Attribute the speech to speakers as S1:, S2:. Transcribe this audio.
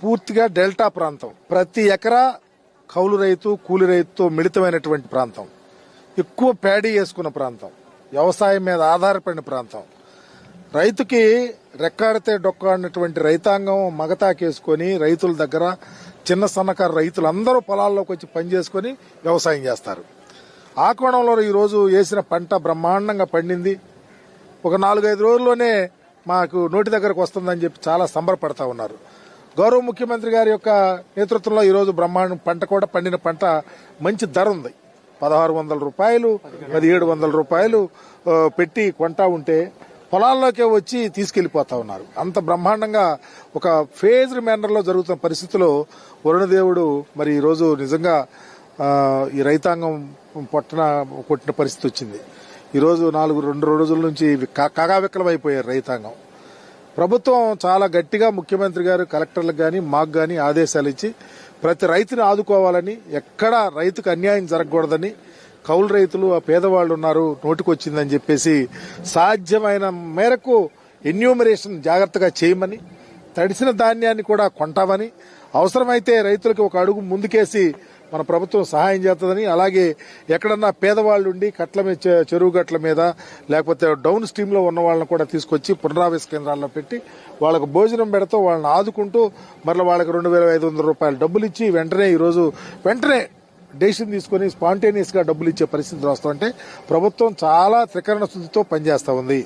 S1: పూర్తిగా డెల్టా ప్రాంతం. ప్రతి ఎకరా కౌలు రైతు కూలి రైతుతో మిళితమైనటువంటి ప్రాంతం. ఎక్కువ ప్యాడీ వేసుకున్న ప్రాంతం. వ్యవసాయం మీద ఆధారపడిన ప్రాంతం. రైతుకి రెక్కాడితే డొక్కాడినటువంటి రైతాంగం మగతాకేసుకొని రైతుల దగ్గర చిన్న సన్నకారు రైతులందరూ పొలాల్లోకి వచ్చి పనిచేసుకుని వ్యవసాయం చేస్తారు. ఆ కోణంలో ఈరోజు వేసిన పంట బ్రహ్మాండంగా పండింది. ఒక 4-5 రోజుల్లోనే మాకు నోటి దగ్గరకు వస్తుందని చెప్పి చాలా సంబరపడతా ఉన్నారు. గౌరవ ముఖ్యమంత్రి గారి యొక్క నేతృత్వంలో ఈరోజు బ్రహ్మాండం పంట కూడా పండిన పంట మంచి ధర ఉంది. 1600 రూపాయలు 1700 రూపాయలు పెట్టి కొంటా ఉంటే పొలాల్లోకే వచ్చి తీసుకెళ్లిపోతా ఉన్నారు. అంత బ్రహ్మాండంగా ఒక ఫేజ్డ్ మేనర్లో జరుగుతున్న పరిస్థితిలో వరుణదేవుడు మరి ఈరోజు నిజంగా ఈ రైతాంగం కొట్టిన పరిస్థితి వచ్చింది. ఈరోజు 2 రోజుల నుంచి కాగావికలమైపోయారు రైతాంగం. ప్రభుత్వం చాలా గట్టిగా ముఖ్యమంత్రి గారు కలెక్టర్లకు గాని మాకు గాని ఆదేశాలు ఇచ్చి ప్రతి రైతుని ఆదుకోవాలని, ఎక్కడా రైతుకు అన్యాయం జరగకూడదని, కౌలు రైతులు ఆ పేదవాళ్లు ఉన్నారు నోటికొచ్చిందని చెప్పేసి సాధ్యమైన మేరకు ఎన్యూమరేషన్ జాగ్రత్తగా చేయమని, తడిసిన ధాన్యాన్ని కూడా కొంటామని, అవసరమైతే రైతులకు ఒక అడుగు ముందుకేసి మన ప్రభుత్వం సహాయం చేస్తుందని, అలాగే ఎక్కడన్నా పేదవాళ్లు ఉండి కట్ల మీద చెరువు గట్ల మీద లేకపోతే డౌన్ స్ట్రీమ్ లో ఉన్న వాళ్ళని కూడా తీసుకొచ్చి పునరావాస కేంద్రాల్లో పెట్టి వాళ్ళకు భోజనం పెడుతూ వాళ్ళని ఆదుకుంటూ మరలా వాళ్ళకి 2500 రూపాయలు డబ్బులు ఇచ్చి వెంటనే డెసిషన్ తీసుకుని స్పాంటేనియస్ గా డబ్బులు ఇచ్చే పరిస్థితులు వస్తుంటే ప్రభుత్వం చాలా త్రికరణ శుద్ధితో పనిచేస్తా ఉంది.